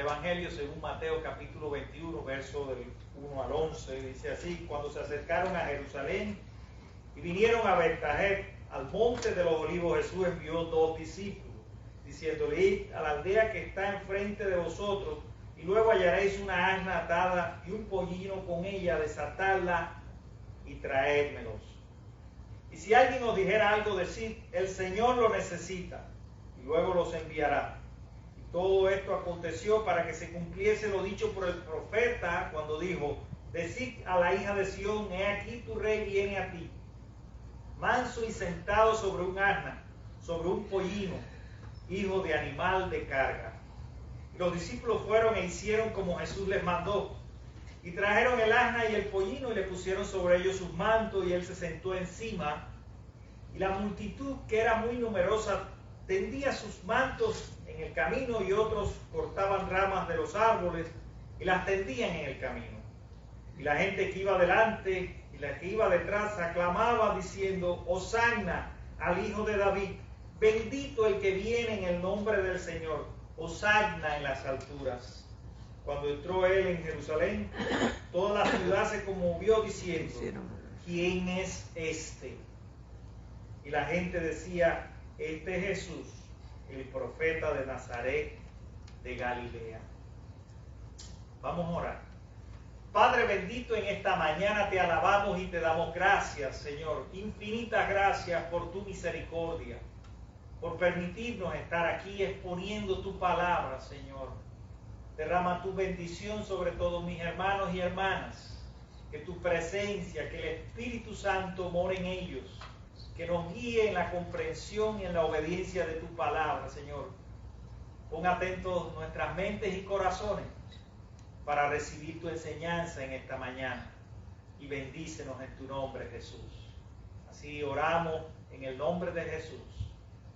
Evangelio según Mateo capítulo 21, verso del 1 al 11. Dice así: cuando se acercaron a Jerusalén y vinieron a Betfagé, al monte de los olivos, Jesús envió 2 discípulos, diciéndole: id a la aldea que está enfrente de vosotros, y luego hallaréis una asna atada y un pollino con ella, desatadla y traédmelos. Y si alguien os dijera algo, decid: el Señor lo necesita, y luego los enviará. Y todo esto aconteció para que se cumpliese lo dicho por el profeta, cuando dijo: decid a la hija de Sión, he aquí tu rey viene a ti, manso y sentado sobre un asna, sobre un pollino, hijo de animal de carga. Y los discípulos fueron e hicieron como Jesús les mandó, y trajeron el asna y el pollino y le pusieron sobre ellos sus mantos, y él se sentó encima. Y la multitud, que era muy numerosa, tendía sus mantos en el camino, y otros cortaban ramas de los árboles y las tendían en el camino. Y la gente que iba delante y la que iba detrás aclamaba diciendo: Hosanna al Hijo de David, bendito el que viene en el nombre del Señor, Hosanna en las alturas. Cuando entró él en Jerusalén, toda la ciudad se conmovió diciendo: ¿quién es este? Y la gente decía: este es Jesús, el profeta de Nazaret de Galilea. Vamos a orar. Padre bendito, en esta mañana te alabamos y te damos gracias, Señor. Infinitas gracias por tu misericordia, por permitirnos estar aquí exponiendo tu palabra, Señor. Derrama tu bendición sobre todos mis hermanos y hermanas. Que tu presencia, que el Espíritu Santo more en ellos, que nos guíe en la comprensión y en la obediencia de tu palabra, Señor. Pon atentos nuestras mentes y corazones para recibir tu enseñanza en esta mañana, y bendícenos en tu nombre, Jesús. Así oramos en el nombre de Jesús.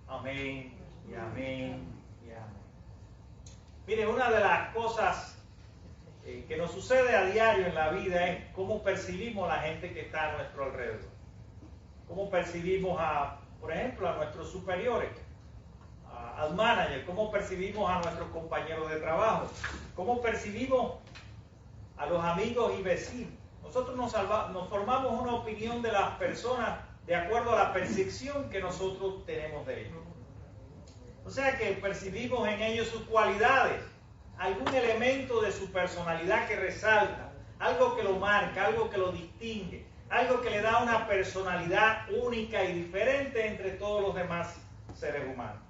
Amén y amén y amén. Mire, una de las cosas que nos sucede a diario en la vida es cómo percibimos a la gente que está a nuestro alrededor. Cómo percibimos por ejemplo, a nuestros superiores, al manager, cómo percibimos a nuestros compañeros de trabajo, cómo percibimos a los amigos y vecinos. Nosotros nos formamos una opinión de las personas de acuerdo a la percepción que nosotros tenemos de ellos. O sea que percibimos en ellos sus cualidades, algún elemento de su personalidad que resalta, algo que lo marca, algo que lo distingue, algo que le da una personalidad única y diferente entre todos los demás seres humanos.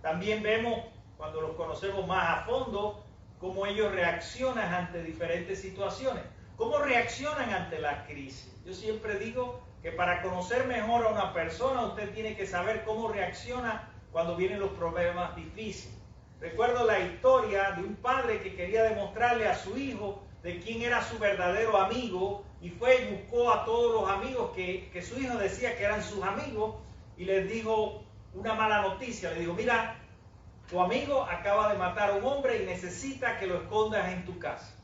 También vemos, cuando los conocemos más a fondo, cómo ellos reaccionan ante diferentes situaciones, cómo reaccionan ante la crisis. Yo siempre digo que para conocer mejor a una persona, usted tiene que saber cómo reacciona cuando vienen los problemas difíciles. Recuerdo la historia de un padre que quería demostrarle a su hijo de quién era su verdadero amigo, y fue y buscó a todos los amigos que su hijo decía que eran sus amigos, y les dijo una mala noticia. Le dijo: mira, tu amigo acaba de matar a un hombre y necesita que lo escondas en tu casa.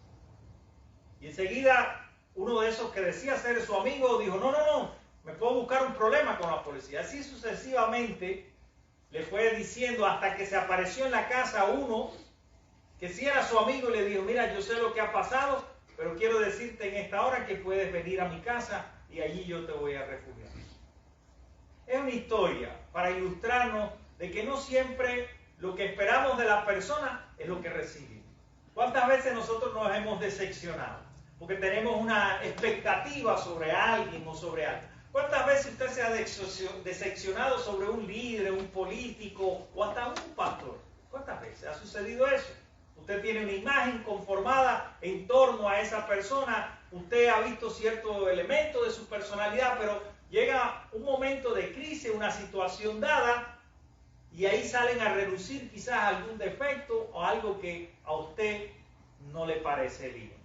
Y enseguida uno de esos que decía ser su amigo dijo: no, me puedo buscar un problema con la policía. Así sucesivamente le fue diciendo, hasta que se apareció en la casa uno que sí era su amigo y le dijo: mira, yo sé lo que ha pasado, pero quiero decirte en esta hora que puedes venir a mi casa y allí yo te voy a refugiar. Es una historia para ilustrarnos de que no siempre lo que esperamos de la persona es lo que recibimos. ¿Cuántas veces nosotros nos hemos decepcionado? Porque tenemos una expectativa sobre alguien o sobre algo. ¿Cuántas veces usted se ha decepcionado sobre un líder, un político o hasta un pastor? ¿Cuántas veces ha sucedido eso? Usted tiene una imagen conformada en torno a esa persona, usted ha visto cierto elemento de su personalidad, pero llega un momento de crisis, una situación dada, y ahí salen a relucir quizás algún defecto o algo que a usted no le parece bien.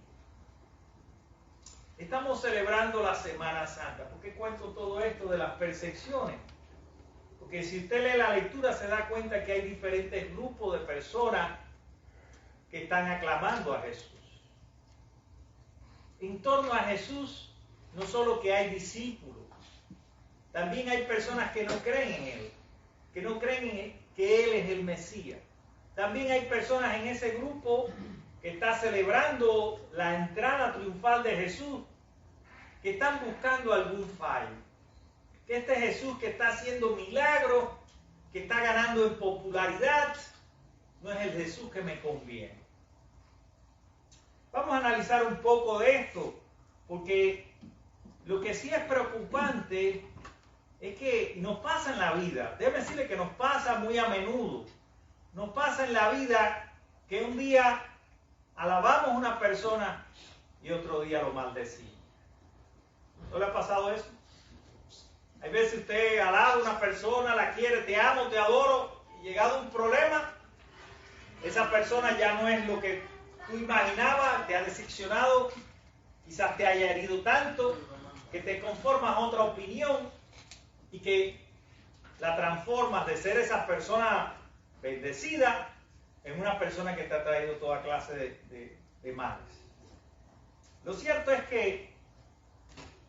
Estamos celebrando la Semana Santa. ¿Por qué cuento todo esto de las percepciones? Porque si usted lee la lectura se da cuenta que hay diferentes grupos de personas que están aclamando a Jesús. En torno a Jesús, no solo que hay discípulos, también hay personas que no creen en Él, que no creen que Él es el Mesías. También hay personas en ese grupo que está celebrando la entrada triunfal de Jesús, que están buscando algún fallo. Que este Jesús que está haciendo milagros, que está ganando en popularidad, no es el Jesús que me conviene. Vamos a analizar un poco de esto, porque lo que sí es preocupante es que nos pasa en la vida. Déjeme decirle que nos pasa muy a menudo. Nos pasa en la vida que un día alabamos a una persona y otro día lo maldecimos. ¿No le ha pasado eso? Hay veces usted alaba a una persona, la quiere, te amo, te adoro, y llegado un problema, esa persona ya no es lo que tú imaginabas, te ha decepcionado, quizás te haya herido tanto, que te conformas a otra opinión y que la transformas de ser esa persona bendecida en una persona que te ha traído toda clase de males. Lo cierto es que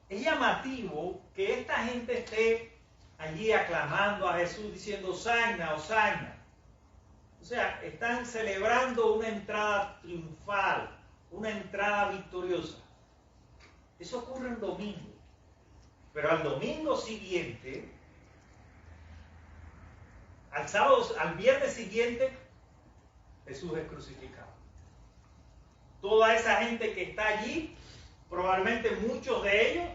es llamativo que esta gente esté allí aclamando a Jesús diciendo Hosanna, Hosanna. O sea, están celebrando una entrada triunfal, una entrada victoriosa. Eso ocurre el domingo. Pero al domingo siguiente, al sábado, al viernes siguiente, Jesús es crucificado. Toda esa gente que está allí, probablemente muchos de ellos,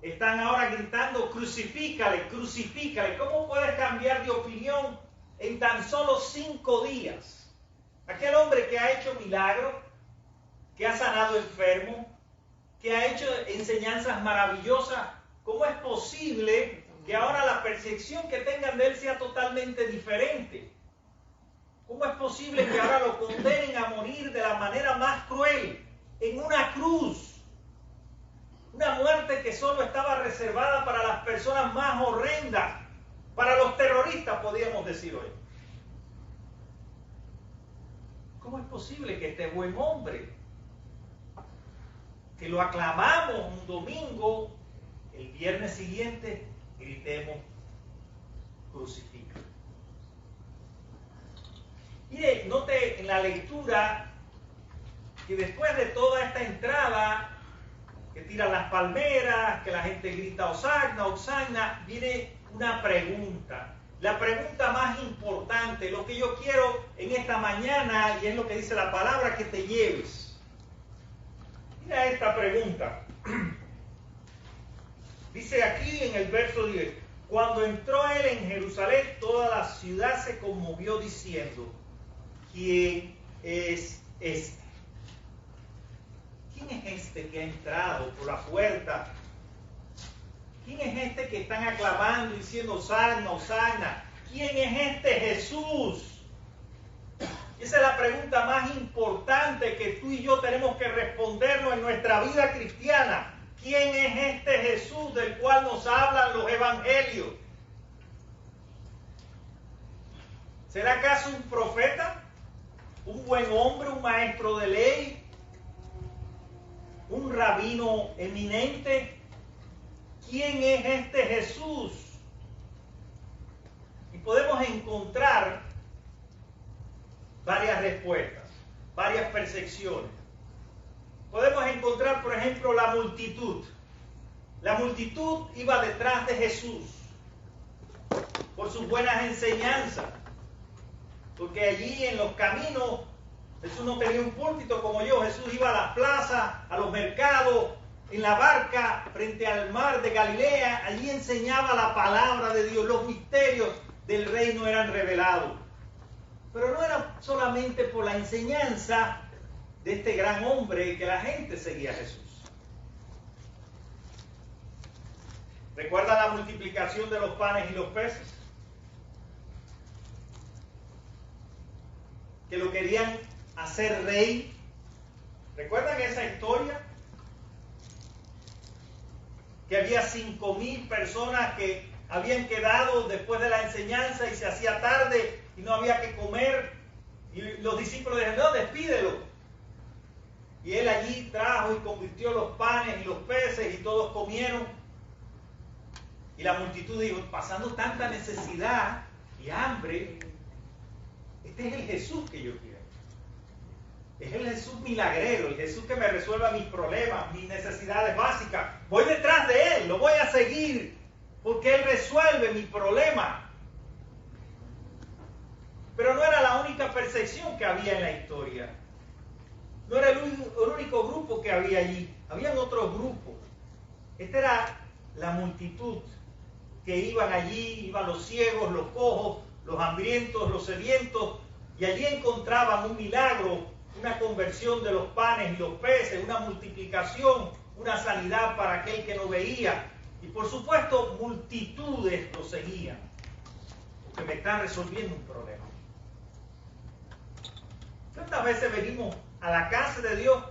están ahora gritando, crucifícale, crucifícale. ¿Cómo puedes cambiar de opinión en tan solo 5 días? Aquel hombre que ha hecho milagros, que ha sanado enfermos, que ha hecho enseñanzas maravillosas, ¿cómo es posible que ahora la percepción que tengan de él sea totalmente diferente? ¿Cómo es posible que ahora lo condenen a morir de la manera más cruel, en una cruz? Una muerte que solo estaba reservada para las personas más horrendas, para los terroristas, podríamos decir hoy. ¿Cómo es posible que este buen hombre, que lo aclamamos un domingo, el viernes siguiente gritemos, crucifica? Mire, note en la lectura que después de toda esta entrada, que tiran las palmeras, que la gente grita Hosanna, Hosanna, viene una pregunta. La pregunta más importante, lo que yo quiero en esta mañana, y es lo que dice la palabra, que te lleves. Mira esta pregunta. Dice aquí en el verso 10, cuando entró él en Jerusalén, toda la ciudad se conmovió diciendo, ¿quién es este? ¿Quién es este que ha entrado por la puerta? ¿Quién es este que están aclamando diciendo Hosanna, Hosanna? ¿Quién es este Jesús? Esa es la pregunta más importante que tú y yo tenemos que respondernos en nuestra vida cristiana. ¿Quién es este Jesús del cual nos hablan los evangelios? ¿Será acaso un profeta? ¿Un buen hombre? ¿Un maestro de ley? ¿Un rabino eminente? ¿Quién es este Jesús? Y podemos encontrar varias respuestas, varias percepciones. Podemos encontrar, por ejemplo, la multitud. La multitud iba detrás de Jesús por sus buenas enseñanzas, porque allí en los caminos Jesús no tenía un púlpito como yo. Jesús iba a las plazas, a los mercados, en la barca, frente al mar de Galilea. Allí enseñaba la palabra de Dios. Los misterios del reino eran revelados. Pero no era solamente por la enseñanza de este gran hombre que la gente seguía a Jesús. ¿Recuerdan la multiplicación de los panes y los peces? Que lo querían hacer rey. ¿Recuerdan esa historia? Que había 5,000 personas que habían quedado después de la enseñanza y se hacía tarde y no había que comer. Y los discípulos dijeron, no, despídelo. Y él allí trajo y convirtió los panes y los peces y todos comieron. Y la multitud dijo, pasando tanta necesidad y hambre, Este es el Jesús que yo quiero. Es el Jesús milagrero, el Jesús que me resuelva mis problemas, mis necesidades básicas. Voy detrás de Él, lo voy a seguir, porque Él resuelve mi problema. Pero no era la única percepción que había en la historia. No era el único grupo que había allí. Habían otros grupos. Esta era la multitud que iban allí, iban los ciegos, los cojos, los hambrientos, los sedientos, y allí encontraban un milagro, una conversión de los panes y los peces, una multiplicación, una sanidad para aquel que no veía. Y por supuesto, multitudes lo seguían, porque me están resolviendo un problema. ¿Cuántas veces venimos a la casa de Dios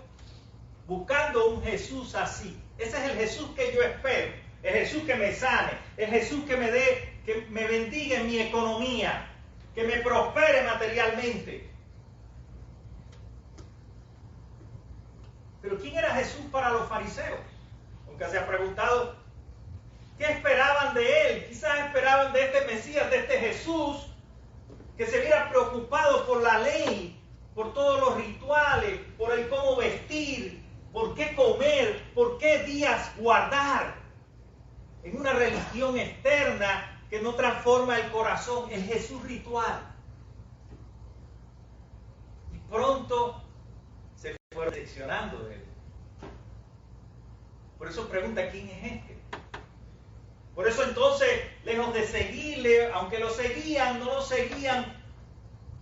buscando un Jesús así? Ese es el Jesús que yo espero, el Jesús que me sane, el Jesús que me dé, que me bendiga en mi economía, que me prospere materialmente. Pero ¿quién era Jesús para los fariseos? Nunca se ha preguntado qué esperaban de él. Quizás esperaban de este Mesías, de este Jesús, que se viera preocupado por la ley, por todos los rituales, por el cómo vestir, por qué comer, por qué días guardar, en una religión externa que no transforma el corazón, el Jesús ritual. Y pronto se fueron decepcionando de él. Por eso pregunta, ¿quién es este? Por eso entonces, lejos de seguirle, aunque lo seguían, no lo seguían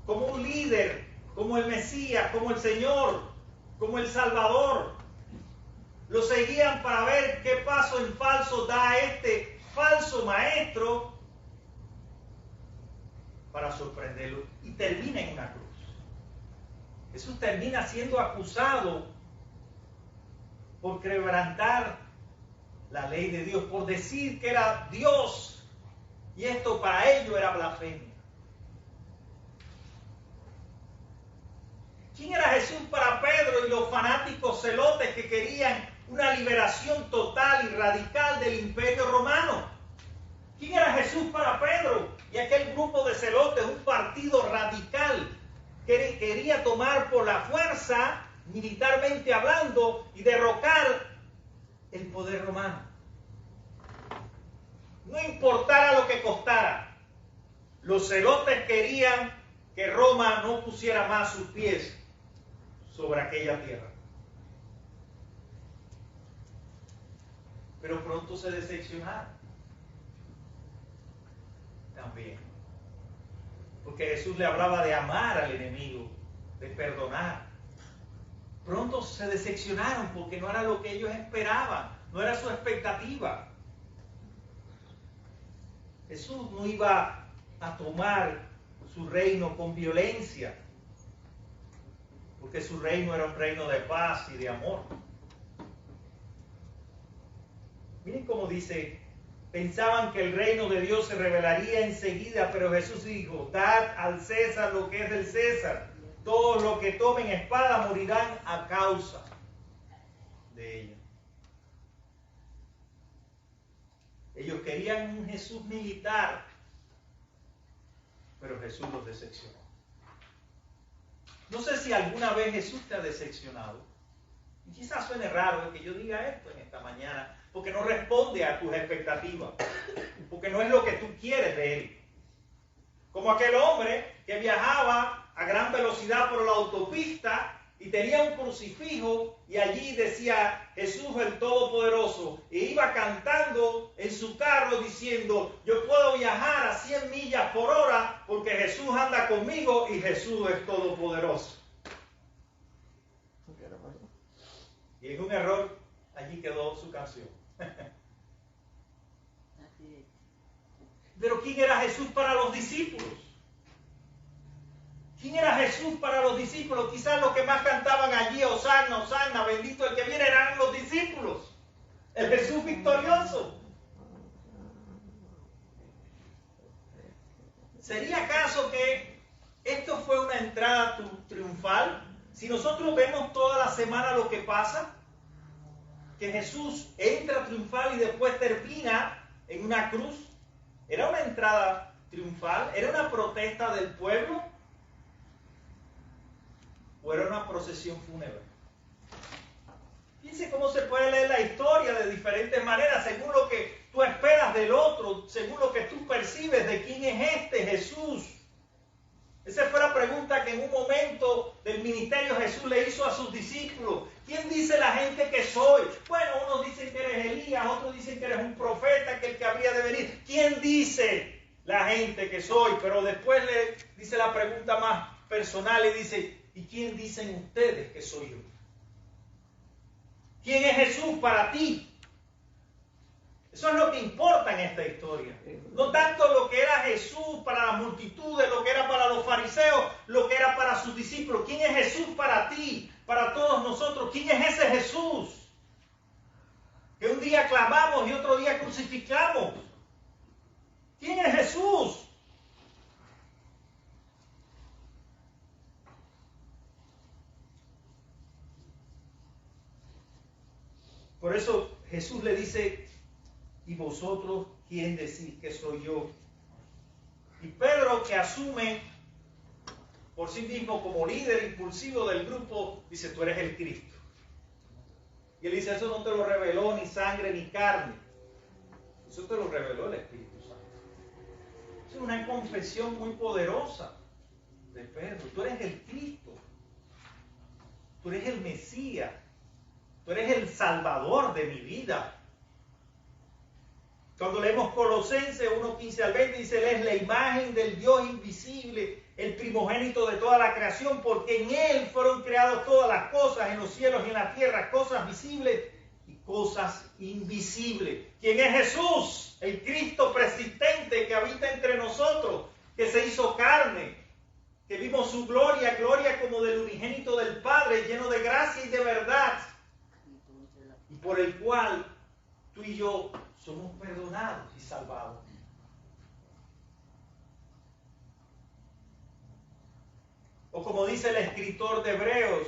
como un líder, como el Mesías, como el Señor, como el Salvador. Lo seguían para ver qué paso en falso da este falso maestro para sorprenderlo. Y termina en una cruz. Jesús termina siendo acusado por quebrantar la ley de Dios, por decir que era Dios. Y esto para ellos era blasfemia. ¿Quién era Jesús para Pedro y los fanáticos celotes que querían una liberación total y radical del imperio romano? ¿Quién era Jesús para Pedro y aquel grupo de celotes, un partido radical que quería tomar por la fuerza, militarmente hablando, y derrocar el poder romano? No importara lo que costara, los celotes querían que Roma no pusiera más sus pies sobre aquella tierra. Pero pronto se decepcionaron también, porque Jesús le hablaba de amar al enemigo, de perdonar. Pronto se decepcionaron porque no era lo que ellos esperaban, no era su expectativa. Jesús no iba a tomar su reino con violencia, porque su reino era un reino de paz y de amor. Miren cómo dice, pensaban que el reino de Dios se revelaría enseguida, pero Jesús dijo, dad al César lo que es del César. Todos los que tomen espada morirán a causa de ella. Ellos querían un Jesús militar, pero Jesús los decepcionó. No sé si alguna vez Jesús te ha decepcionado. Y quizás suene raro que yo diga esto en esta mañana, porque no responde a tus expectativas, porque no es lo que tú quieres de Él. Como aquel hombre que viajaba a gran velocidad por la autopista y tenía un crucifijo y allí decía Jesús el Todopoderoso, e iba cantando en su carro diciendo, yo puedo viajar a 100 millas por hora porque Jesús anda conmigo y Jesús es todopoderoso. Y en un error, allí quedó su canción. Pero ¿quién era Jesús para los discípulos? ¿Quién era Jesús para los discípulos? Quizás los que más cantaban allí, Hosanna, Hosanna, bendito el que viene, eran los discípulos. El Jesús victorioso. ¿Sería acaso que esto fue una entrada triunfal? Si nosotros vemos toda la semana lo que pasa, que Jesús entra triunfal y después termina en una cruz, ¿era una entrada triunfal? ¿Era una protesta del pueblo? o era una procesión fúnebre. Fíjense cómo se puede leer la historia de diferentes maneras, según lo que tú esperas del otro, según lo que tú percibes de quién es este Jesús. Esa fue la pregunta que en un momento del ministerio Jesús le hizo a sus discípulos. ¿Quién dice la gente que soy? Bueno, unos dicen que eres Elías, otros dicen que eres un profeta, que el que habría de venir. ¿Quién dice la gente que soy? Pero después le dice la pregunta más personal y dice, ¿y quién dicen ustedes que soy yo? ¿Quién es Jesús para ti? Eso es lo que importa en esta historia. No tanto lo que era Jesús para las multitudes, lo que era para los fariseos, lo que era para sus discípulos. ¿Quién es Jesús para ti, para todos nosotros? ¿Quién es ese Jesús que un día clamamos y otro día crucificamos? ¿Quién es Jesús? Por eso Jesús le dice, ¿y vosotros quién decís que soy yo? Y Pedro, que asume por sí mismo como líder impulsivo del grupo, dice, tú eres el Cristo. Y él dice, eso no te lo reveló ni sangre ni carne. Eso te lo reveló el Espíritu Santo. Es una confesión muy poderosa de Pedro. Tú eres el Cristo. Tú eres el Mesías. Tú eres el Salvador de mi vida. Cuando leemos Colosenses 1:15 al 20, dice, Él es la imagen del Dios invisible, el primogénito de toda la creación, porque en Él fueron creadas todas las cosas, en los cielos y en la tierra, cosas visibles y cosas invisibles. ¿Quién es Jesús? El Cristo persistente que habita entre nosotros, que se hizo carne, que vimos su gloria, gloria como del unigénito del Padre, lleno de gracia y de verdad, y por el cual tú y yo somos perdonados y salvados. O como dice el escritor de Hebreos,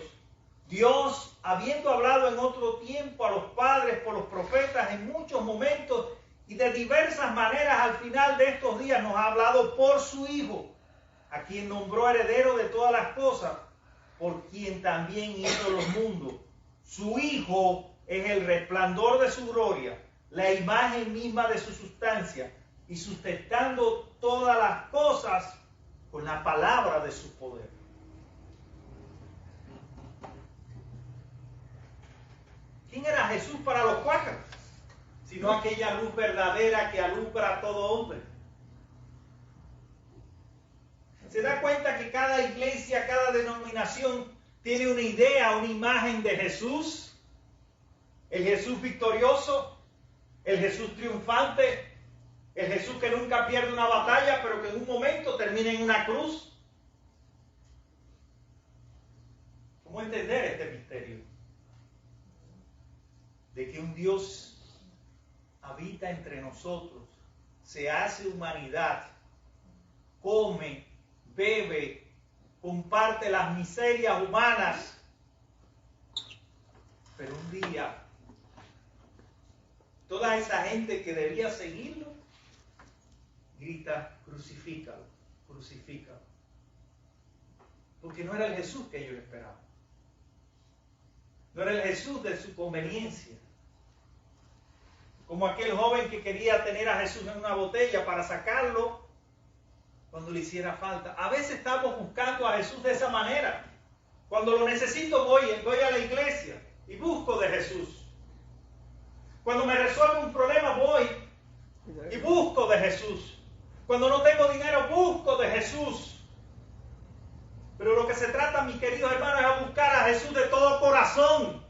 Dios, habiendo hablado en otro tiempo a los padres por los profetas en muchos momentos y de diversas maneras, al final de estos días nos ha hablado por su Hijo, a quien nombró heredero de todas las cosas, por quien también hizo los mundos. Su Hijo es el resplandor de su gloria, la imagen misma de su sustancia, y sustentando todas las cosas con la palabra de su poder. ¿Quién era Jesús para los cuáqueros? Sino aquella luz verdadera que alumbra a todo hombre. ¿Se da cuenta que cada iglesia, cada denominación tiene una idea, una imagen de Jesús? El Jesús victorioso, el Jesús triunfante, el Jesús que nunca pierde una batalla, pero que en un momento termina en una cruz. ¿Cómo entender este misterio? De que un Dios habita entre nosotros, se hace humanidad, come, bebe, comparte las miserias humanas, pero un día toda esa gente que debía seguirlo grita, crucifícalo, crucifícalo. Porque no era el Jesús que ellos esperaban. No era el Jesús de su conveniencia. Como aquel joven que quería tener a Jesús en una botella para sacarlo cuando le hiciera falta. A veces estamos buscando a Jesús de esa manera. Cuando lo necesito voy a la iglesia y busco de Jesús. Cuando me resuelve un problema voy y busco de Jesús. Cuando no tengo dinero busco de Jesús. Pero lo que se trata, mis queridos hermanos, es a buscar a Jesús de todo corazón.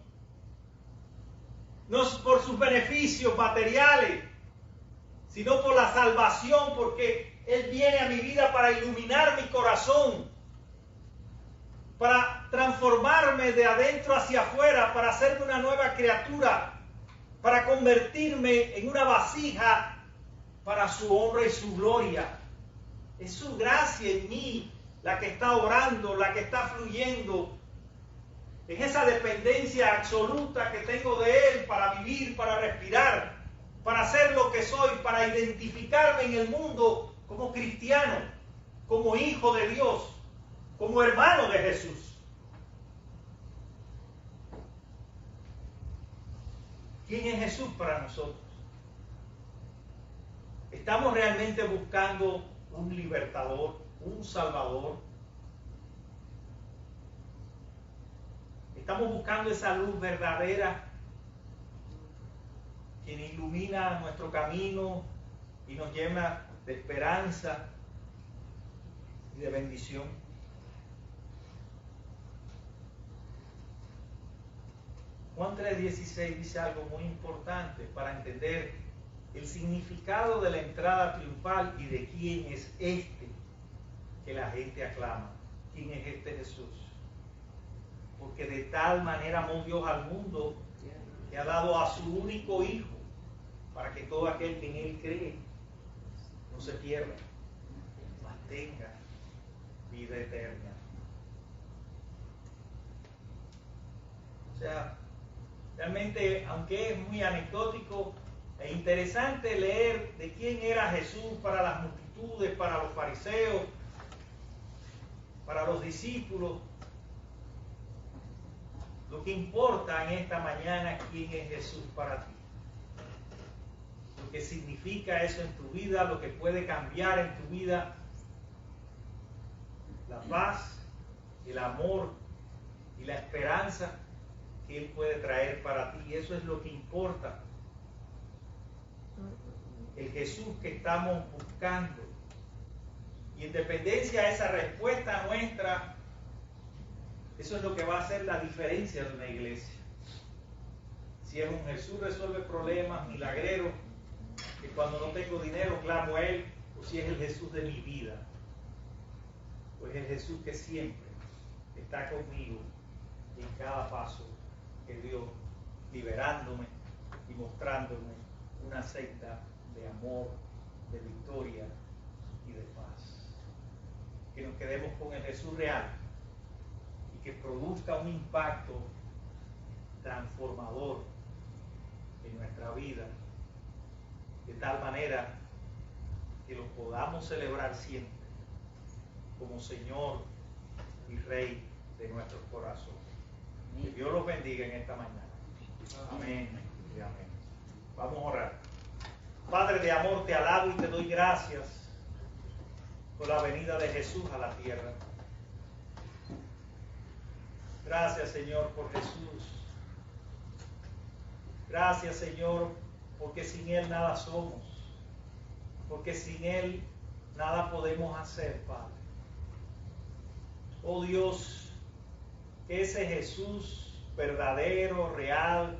No por sus beneficios materiales, sino por la salvación, porque Él viene a mi vida para iluminar mi corazón, para transformarme de adentro hacia afuera, para hacerme una nueva criatura, para convertirme en una vasija para su honra y su gloria. Es su gracia en mí la que está obrando, la que está fluyendo. Es esa dependencia absoluta que tengo de Él para vivir, para respirar, para ser lo que soy, para identificarme en el mundo como cristiano, como hijo de Dios, como hermano de Jesús. ¿Quién es Jesús para nosotros? ¿Estamos realmente buscando un libertador, un salvador? ¿Estamos buscando esa luz verdadera quien ilumina nuestro camino y nos llena de esperanza y de bendición? Juan 3:16 dice algo muy importante para entender el significado de la entrada triunfal y de quién es este que la gente aclama. ¿Quién es este Jesús? Porque de tal manera amó Dios al mundo que ha dado a su único Hijo para que todo aquel que en Él cree no se pierda, mas tenga vida eterna. O sea, realmente, aunque es muy anecdótico, es interesante leer de quién era Jesús para las multitudes, para los fariseos, para los discípulos. Lo que importa en esta mañana es quién es Jesús para ti. Lo que significa eso en tu vida, lo que puede cambiar en tu vida, la paz, el amor y la esperanza que Él puede traer para ti. Eso es lo que importa. El Jesús que estamos buscando. Y en dependencia de esa respuesta nuestra, eso es lo que va a hacer la diferencia de una iglesia. Si es un Jesús resuelve problemas, milagrero, que cuando no tengo dinero clamo a Él, o si es el Jesús de mi vida, o es el Jesús que siempre está conmigo en cada paso que dio, liberándome y mostrándome una senda de amor, de victoria y de paz. Que nos quedemos con el Jesús real y que produzca un impacto transformador en nuestra vida, de tal manera que lo podamos celebrar siempre como Señor y Rey de nuestros corazones. Que Dios los bendiga en esta mañana. Amén y amén. Vamos a orar. Padre de amor, te alabo y te doy gracias por la venida de Jesús a la tierra. Gracias, Señor, por Jesús. Gracias, Señor, porque sin Él nada somos. Porque sin Él nada podemos hacer, Padre. Oh Dios, que ese Jesús verdadero, real,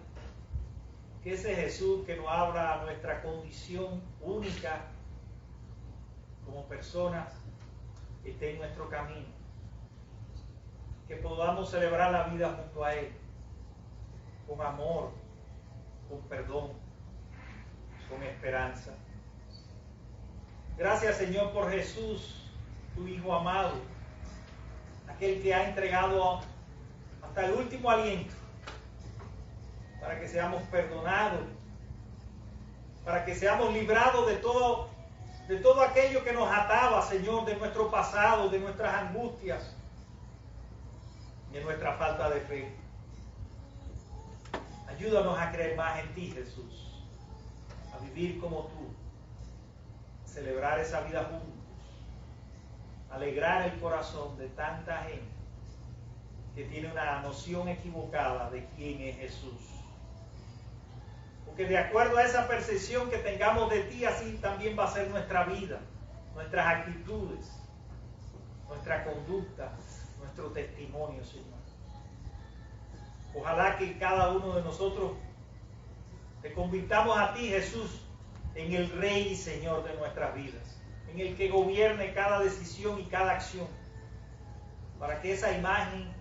que ese Jesús que nos habla a nuestra condición única como personas, esté en nuestro camino. Que podamos celebrar la vida junto a Él, con amor, con perdón, con esperanza. Gracias, Señor, por Jesús, tu Hijo amado, aquel que ha entregado hasta el último aliento para que seamos perdonados, para que seamos librados de todo aquello que nos ataba, Señor, de nuestro pasado, de nuestras angustias, de nuestra falta de fe. Ayúdanos a creer más en ti, Jesús, a vivir como tú, a celebrar esa vida juntos, alegrar el corazón de tanta gente que tiene una noción equivocada de quién es Jesús. Porque de acuerdo a esa percepción que tengamos de ti, así también va a ser nuestra vida, nuestras actitudes, nuestra conducta, nuestro testimonio, Señor. Ojalá que cada uno de nosotros te convirtamos a ti, Jesús, en el Rey y Señor de nuestras vidas, en el que gobierne cada decisión y cada acción, para que esa imagen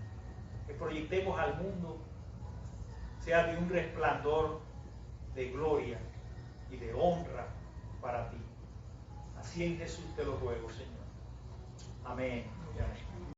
que proyectemos al mundo sea de un resplandor de gloria y de honra para ti. Así en Jesús te lo ruego, Señor. Amén y amén.